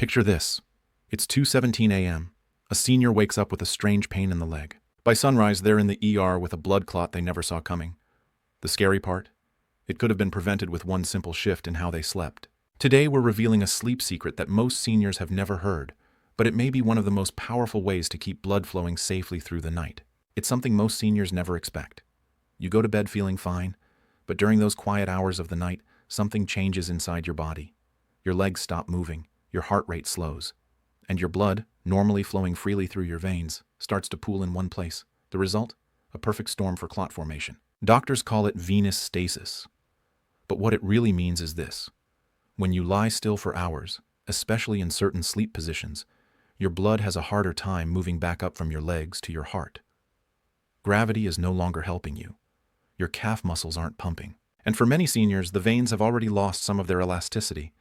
Picture this. It's 2:17 a.m. A senior wakes up with a strange pain in the leg. By sunrise, they're in the ER with a blood clot they never saw coming. The scary part? It could have been prevented with one simple shift in how they slept. Today, we're revealing a sleep secret that most seniors have never heard, but it may be one of the most powerful ways to keep blood flowing safely through the night. It's something most seniors never expect. You go to bed feeling fine, but during those quiet hours of the night, something changes inside your body. Your legs stop moving, your heart rate slows, and your blood, normally flowing freely through your veins, starts to pool in one place. The result? A perfect storm for clot formation. Doctors call it venous stasis. But what it really means is this. When you lie still for hours, especially in certain sleep positions, your blood has a harder time moving back up from your legs to your heart. Gravity is no longer helping you. Your calf muscles aren't pumping. And for many seniors, the veins have already lost some of their elasticity.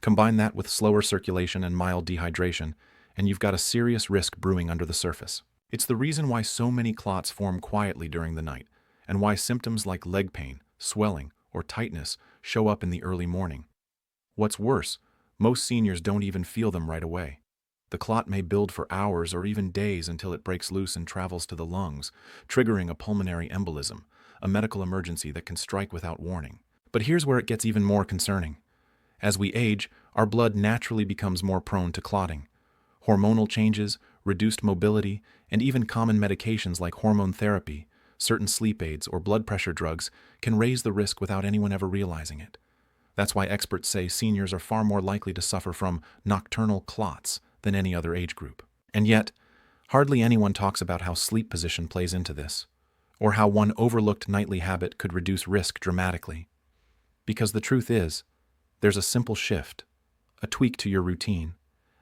Combine that with slower circulation and mild dehydration, and you've got a serious risk brewing under the surface. It's the reason why so many clots form quietly during the night, and why symptoms like leg pain, swelling, or tightness show up in the early morning. What's worse, most seniors don't even feel them right away. The clot may build for hours or even days until it breaks loose and travels to the lungs, triggering a pulmonary embolism, a medical emergency that can strike without warning. But here's where it gets even more concerning. As we age, our blood naturally becomes more prone to clotting. Hormonal changes, reduced mobility, and even common medications like hormone therapy, certain sleep aids, or blood pressure drugs can raise the risk without anyone ever realizing it. That's why experts say seniors are far more likely to suffer from nocturnal clots than any other age group. And yet, hardly anyone talks about how sleep position plays into this, or how one overlooked nightly habit could reduce risk dramatically. Because the truth is, there's a simple shift, a tweak to your routine,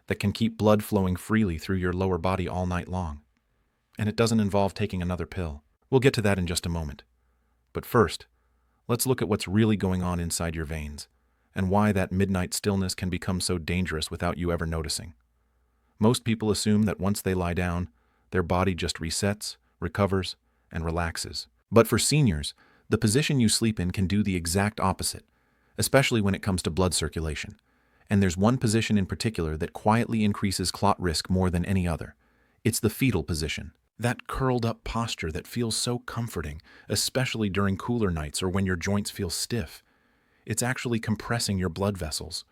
that can keep blood flowing freely through your lower body all night long. And it doesn't involve taking another pill. We'll get to that in just a moment. But first, let's look at what's really going on inside your veins, and why that midnight stillness can become so dangerous without you ever noticing. Most people assume that once they lie down, their body just resets, recovers, and relaxes. But for seniors, the position you sleep in can do the exact opposite, especially when it comes to blood circulation. And there's one position in particular that quietly increases clot risk more than any other. It's the fetal position. That curled-up posture that feels so comforting, especially during cooler nights or when your joints feel stiff. It's actually compressing your blood vessels.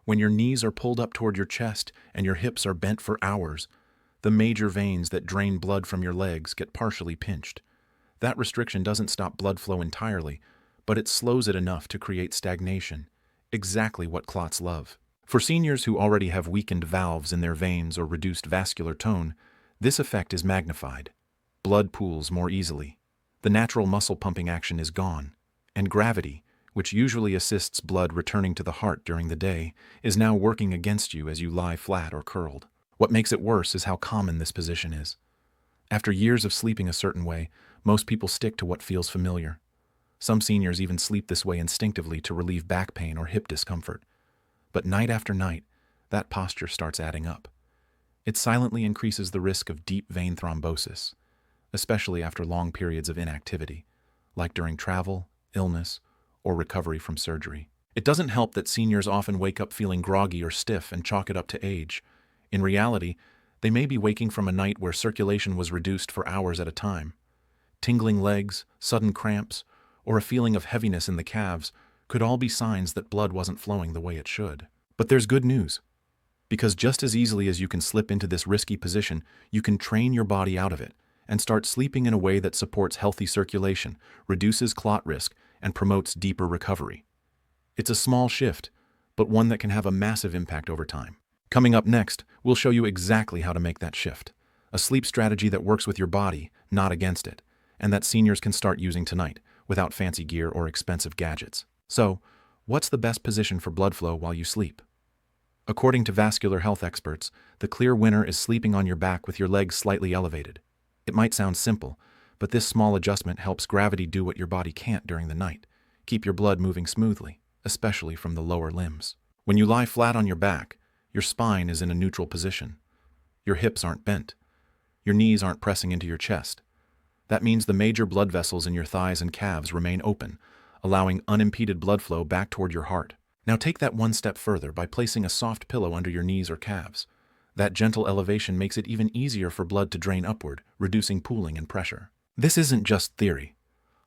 When your knees are pulled up toward your chest and your hips are bent for hours, the major veins that drain blood from your legs get partially pinched. That restriction doesn't stop blood flow entirely, but it slows it enough to create stagnation, exactly what clots love. For seniors who already have weakened valves in their veins or reduced vascular tone, this effect is magnified. Blood pools more easily. The natural muscle pumping action is gone, and gravity, which usually assists blood returning to the heart during the day, is now working against you as you lie flat or curled. What makes it worse is how common this position is. After years of sleeping a certain way, most people stick to what feels familiar. Some seniors even sleep this way instinctively to relieve back pain or hip discomfort. But night after night, that posture starts adding up. It silently increases the risk of deep vein thrombosis, especially after long periods of inactivity, like during travel, illness, or recovery from surgery. It doesn't help that seniors often wake up feeling groggy or stiff and chalk it up to age. In reality, they may be waking from a night where circulation was reduced for hours at a time. Tingling legs, sudden cramps, or a feeling of heaviness in the calves could all be signs that blood wasn't flowing the way it should. But there's good news. Because just as easily as you can slip into this risky position, you can train your body out of it and start sleeping in a way that supports healthy circulation, reduces clot risk, and promotes deeper recovery. It's a small shift, but one that can have a massive impact over time. Coming up next, we'll show you exactly how to make that shift. A sleep strategy that works with your body, not against it, and that seniors can start using tonight, without fancy gear or expensive gadgets. So, what's the best position for blood flow while you sleep? According to vascular health experts, the clear winner is sleeping on your back with your legs slightly elevated. It might sound simple, but this small adjustment helps gravity do what your body can't during the night, keep your blood moving smoothly, especially from the lower limbs. When you lie flat on your back, your spine is in a neutral position. Your hips aren't bent. Your knees aren't pressing into your chest. That means the major blood vessels in your thighs and calves remain open, allowing unimpeded blood flow back toward your heart. Now take that one step further by placing a soft pillow under your knees or calves. That gentle elevation makes it even easier for blood to drain upward, reducing pooling and pressure. This isn't just theory.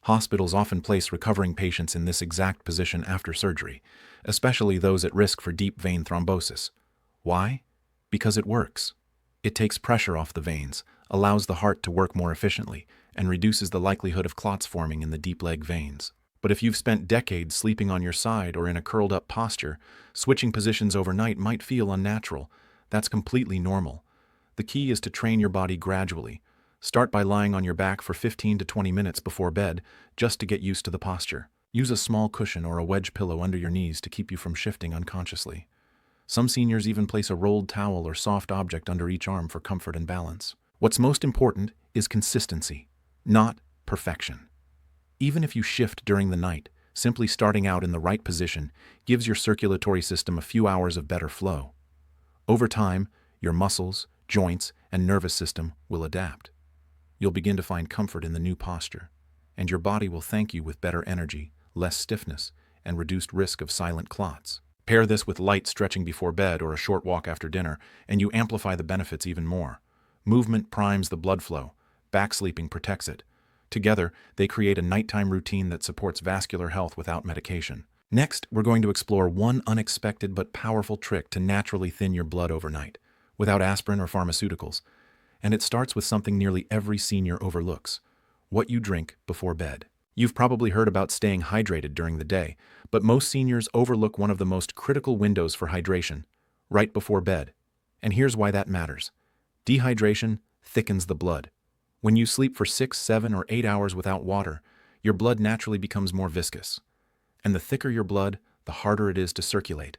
Hospitals often place recovering patients in this exact position after surgery, especially those at risk for deep vein thrombosis. Why? Because it works. It takes pressure off the veins, allows the heart to work more efficiently, and reduces the likelihood of clots forming in the deep leg veins. But if you've spent decades sleeping on your side or in a curled-up posture, switching positions overnight might feel unnatural. That's completely normal. The key is to train your body gradually. Start by lying on your back for 15 to 20 minutes before bed, just to get used to the posture. Use a small cushion or a wedge pillow under your knees to keep you from shifting unconsciously. Some seniors even place a rolled towel or soft object under each arm for comfort and balance. What's most important is consistency, not perfection. Even if you shift during the night, simply starting out in the right position gives your circulatory system a few hours of better flow. Over time, your muscles, joints, and nervous system will adapt. You'll begin to find comfort in the new posture, and your body will thank you with better energy, less stiffness, and reduced risk of silent clots. Pair this with light stretching before bed or a short walk after dinner, and you amplify the benefits even more. Movement primes the blood flow, backsleeping protects it. Together, they create a nighttime routine that supports vascular health without medication. Next, we're going to explore one unexpected but powerful trick to naturally thin your blood overnight, without aspirin or pharmaceuticals. And it starts with something nearly every senior overlooks: what you drink before bed. You've probably heard about staying hydrated during the day, but most seniors overlook one of the most critical windows for hydration, right before bed. And here's why that matters. Dehydration thickens the blood. When you sleep for 6, 7, or 8 hours without water, your blood naturally becomes more viscous. And the thicker your blood, the harder it is to circulate,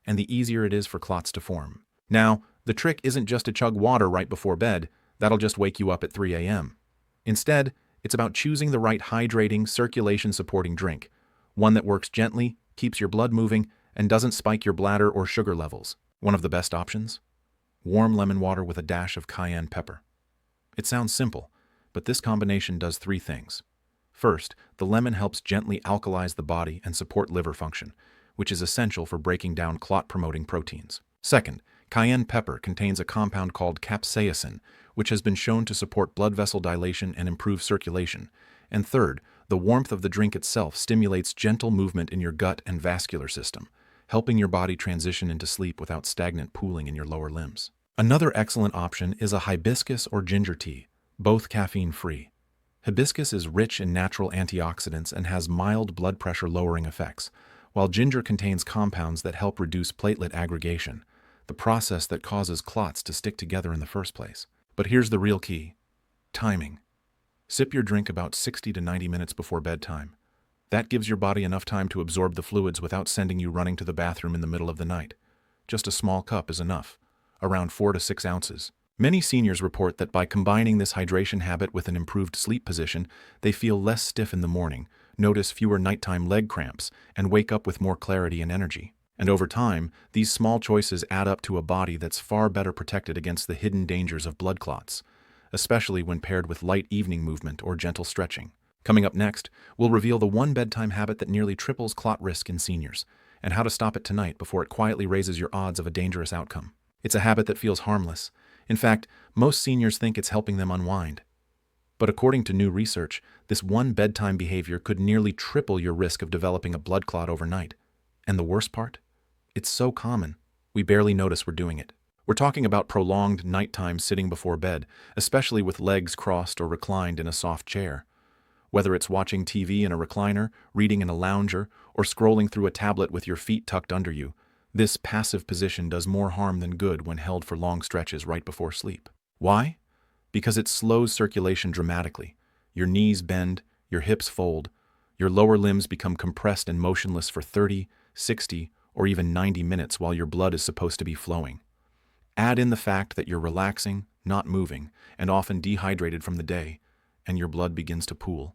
and the easier it is for clots to form. Now, the trick isn't just to chug water right before bed. That'll just wake you up at 3 a.m. Instead, it's about choosing the right hydrating, circulation-supporting drink, one that works gently, keeps your blood moving, and doesn't spike your bladder or sugar levels. One of the best options? Warm lemon water with a dash of cayenne pepper. It sounds simple, but this combination does 3 things. First, the lemon helps gently alkalize the body and support liver function, which is essential for breaking down clot-promoting proteins. Second, cayenne pepper contains a compound called capsaicin, which has been shown to support blood vessel dilation and improve circulation. And third, the warmth of the drink itself stimulates gentle movement in your gut and vascular system, helping your body transition into sleep without stagnant pooling in your lower limbs. Another excellent option is a hibiscus or ginger tea, both caffeine-free. Hibiscus is rich in natural antioxidants and has mild blood pressure lowering effects, while ginger contains compounds that help reduce platelet aggregation, the process that causes clots to stick together in the first place. But here's the real key: timing. Sip your drink about 60 to 90 minutes before bedtime. That gives your body enough time to absorb the fluids without sending you running to the bathroom in the middle of the night. Just a small cup is enough, around 4 to 6 ounces. Many seniors report that by combining this hydration habit with an improved sleep position, they feel less stiff in the morning, notice fewer nighttime leg cramps, and wake up with more clarity and energy. And over time, these small choices add up to a body that's far better protected against the hidden dangers of blood clots, especially when paired with light evening movement or gentle stretching. Coming up next, we'll reveal the one bedtime habit that nearly triples clot risk in seniors, and how to stop it tonight before it quietly raises your odds of a dangerous outcome. It's a habit that feels harmless. In fact, most seniors think it's helping them unwind. But according to new research, this one bedtime behavior could nearly triple your risk of developing a blood clot overnight. And the worst part? It's so common, we barely notice we're doing it. We're talking about prolonged nighttime sitting before bed, especially with legs crossed or reclined in a soft chair. Whether it's watching TV in a recliner, reading in a lounger, or scrolling through a tablet with your feet tucked under you, this passive position does more harm than good when held for long stretches right before sleep. Why? Because it slows circulation dramatically. Your knees bend, your hips fold, your lower limbs become compressed and motionless for 30, 60, or even 90 minutes while your blood is supposed to be flowing. Add in the fact that you're relaxing, not moving, and often dehydrated from the day, and your blood begins to pool.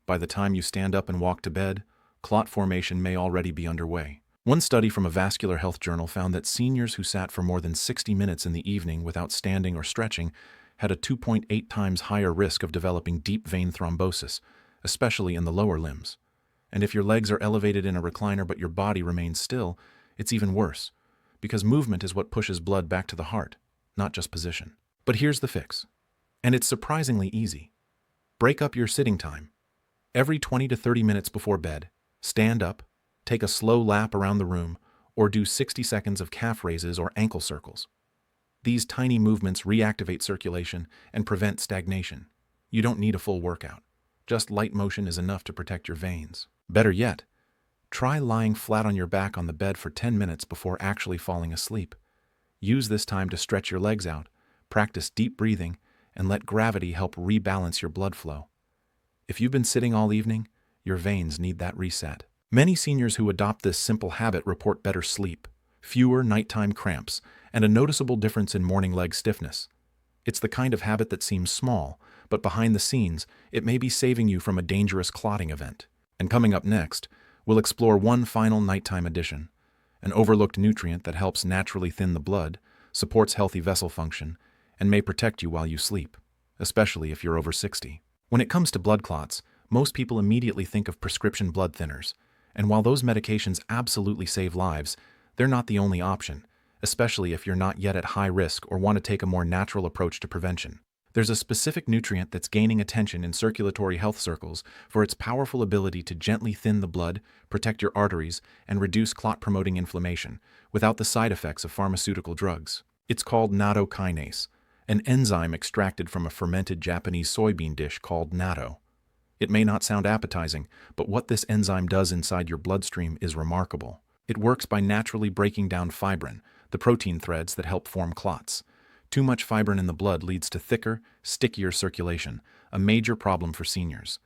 By the time you stand up and walk to bed, clot formation may already be underway. One study from a vascular health journal found that seniors who sat for more than 60 minutes in the evening without standing or stretching had a 2.8 times higher risk of developing deep vein thrombosis, especially in the lower limbs. And if your legs are elevated in a recliner but your body remains still, it's even worse, because movement is what pushes blood back to the heart, not just position. But here's the fix. And it's surprisingly easy. Break up your sitting time. Every 20 to 30 minutes before bed, stand up, take a slow lap around the room, or do 60 seconds of calf raises or ankle circles. These tiny movements reactivate circulation and prevent stagnation. You don't need a full workout. Just light motion is enough to protect your veins. Better yet, try lying flat on your back on the bed for 10 minutes before actually falling asleep. Use this time to stretch your legs out, practice deep breathing, and let gravity help rebalance your blood flow. If you've been sitting all evening, your veins need that reset. Many seniors who adopt this simple habit report better sleep, fewer nighttime cramps, and a noticeable difference in morning leg stiffness. It's the kind of habit that seems small, but behind the scenes, it may be saving you from a dangerous clotting event. And coming up next, we'll explore one final nighttime addition, an overlooked nutrient that helps naturally thin the blood, supports healthy vessel function, and may protect you while you sleep, especially if you're over 60. When it comes to blood clots, most people immediately think of prescription blood thinners, and while those medications absolutely save lives, they're not the only option, especially if you're not yet at high risk or want to take a more natural approach to prevention. There's a specific nutrient that's gaining attention in circulatory health circles for its powerful ability to gently thin the blood, protect your arteries, and reduce clot-promoting inflammation without the side effects of pharmaceutical drugs. It's called nattokinase, an enzyme extracted from a fermented Japanese soybean dish called natto. It may not sound appetizing, but what this enzyme does inside your bloodstream is remarkable. It works by naturally breaking down fibrin, the protein threads that help form clots. Too much fibrin in the blood leads to thicker, stickier circulation, a major problem for seniors.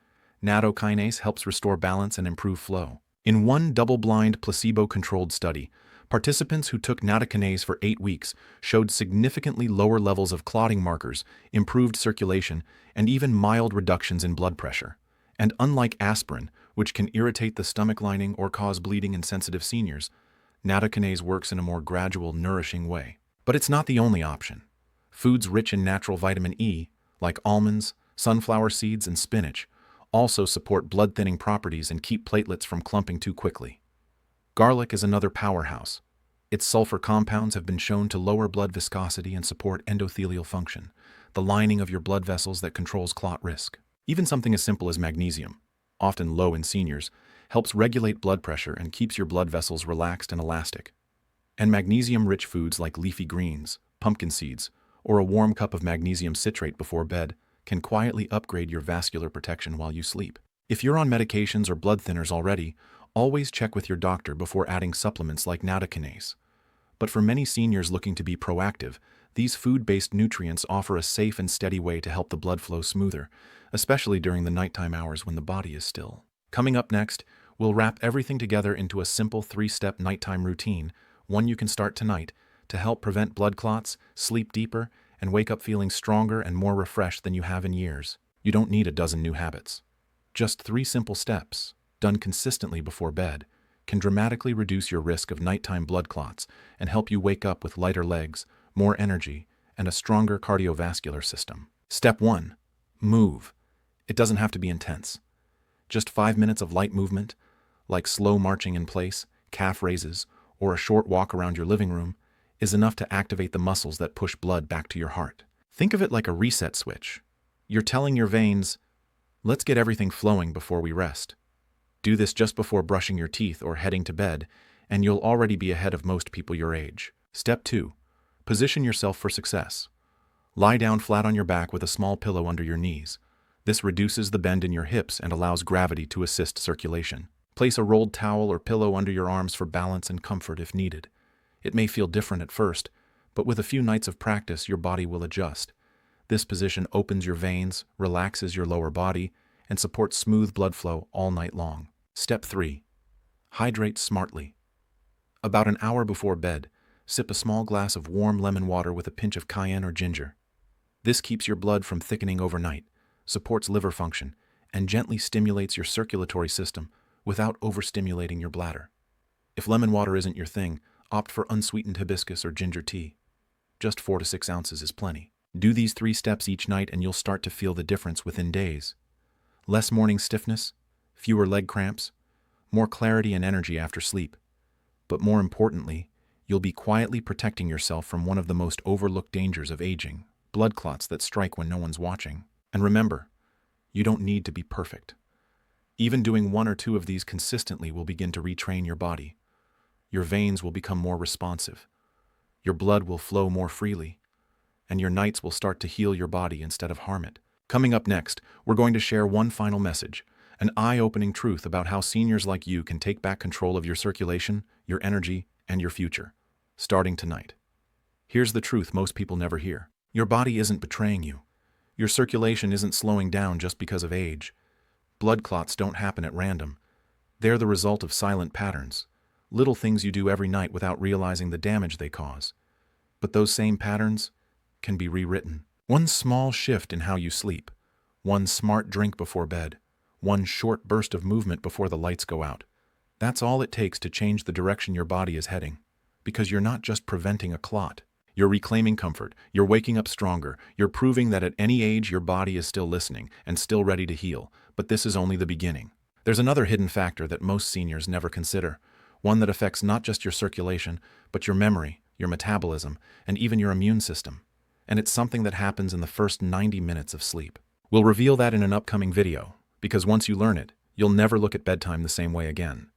Nattokinase helps restore balance and improve flow. In one double-blind, placebo-controlled study, participants who took nattokinase for 8 weeks showed significantly lower levels of clotting markers, improved circulation, and even mild reductions in blood pressure. And unlike aspirin, which can irritate the stomach lining or cause bleeding in sensitive seniors, nattokinase works in a more gradual, nourishing way. But it's not the only option. Foods rich in natural vitamin E, like almonds, sunflower seeds, and spinach, also support blood-thinning properties and keep platelets from clumping too quickly. Garlic is another powerhouse. Its sulfur compounds have been shown to lower blood viscosity and support endothelial function, the lining of your blood vessels that controls clot risk. Even something as simple as magnesium, often low in seniors, helps regulate blood pressure and keeps your blood vessels relaxed and elastic. And magnesium-rich foods like leafy greens, pumpkin seeds, or a warm cup of magnesium citrate before bed can quietly upgrade your vascular protection while you sleep. If you're on medications or blood thinners already, always check with your doctor before adding supplements like nattokinase. But for many seniors looking to be proactive, these food-based nutrients offer a safe and steady way to help the blood flow smoother, especially during the nighttime hours when the body is still. Coming up next, we'll wrap everything together into a simple 3-step nighttime routine, one you can start tonight, to help prevent blood clots, sleep deeper, and wake up feeling stronger and more refreshed than you have in years. You don't need a dozen new habits. Just 3 simple steps, done consistently before bed, can dramatically reduce your risk of nighttime blood clots and help you wake up with lighter legs, more energy, and a stronger cardiovascular system. Step 1. Move. It doesn't have to be intense. Just 5 minutes of light movement, like slow marching in place, calf raises, or a short walk around your living room, is enough to activate the muscles that push blood back to your heart. Think of it like a reset switch. You're telling your veins, let's get everything flowing before we rest. Do this just before brushing your teeth or heading to bed, and you'll already be ahead of most people your age. Step 2. Position yourself for success. Lie down flat on your back with a small pillow under your knees. This reduces the bend in your hips and allows gravity to assist circulation. Place a rolled towel or pillow under your arms for balance and comfort if needed. It may feel different at first, but with a few nights of practice, your body will adjust. This position opens your veins, relaxes your lower body, and supports smooth blood flow all night long. Step 3. Hydrate smartly. About an hour before bed, sip a small glass of warm lemon water with a pinch of cayenne or ginger. This keeps your blood from thickening overnight, supports liver function, and gently stimulates your circulatory system without overstimulating your bladder. If lemon water isn't your thing, opt for unsweetened hibiscus or ginger tea. Just 4 to 6 ounces is plenty. Do these 3 steps each night and you'll start to feel the difference within days. Less morning stiffness, fewer leg cramps, more clarity and energy after sleep. But more importantly, you'll be quietly protecting yourself from one of the most overlooked dangers of aging, blood clots that strike when no one's watching. And remember, you don't need to be perfect. Even doing one or two of these consistently will begin to retrain your body. Your veins will become more responsive. Your blood will flow more freely. And your nights will start to heal your body instead of harm it. Coming up next, we're going to share one final message, an eye-opening truth about how seniors like you can take back control of your circulation, your energy, and your future, starting tonight. Here's the truth most people never hear. Your body isn't betraying you. Your circulation isn't slowing down just because of age. Blood clots don't happen at random. They're the result of silent patterns, little things you do every night without realizing the damage they cause. But those same patterns can be rewritten. One small shift in how you sleep, one smart drink before bed, one short burst of movement before the lights go out. That's all it takes to change the direction your body is heading. Because you're not just preventing a clot. You're reclaiming comfort, you're waking up stronger, you're proving that at any age your body is still listening and still ready to heal. But this is only the beginning. There's another hidden factor that most seniors never consider, one that affects not just your circulation, but your memory, your metabolism, and even your immune system. And it's something that happens in the first 90 minutes of sleep. We'll reveal that in an upcoming video, because once you learn it, you'll never look at bedtime the same way again.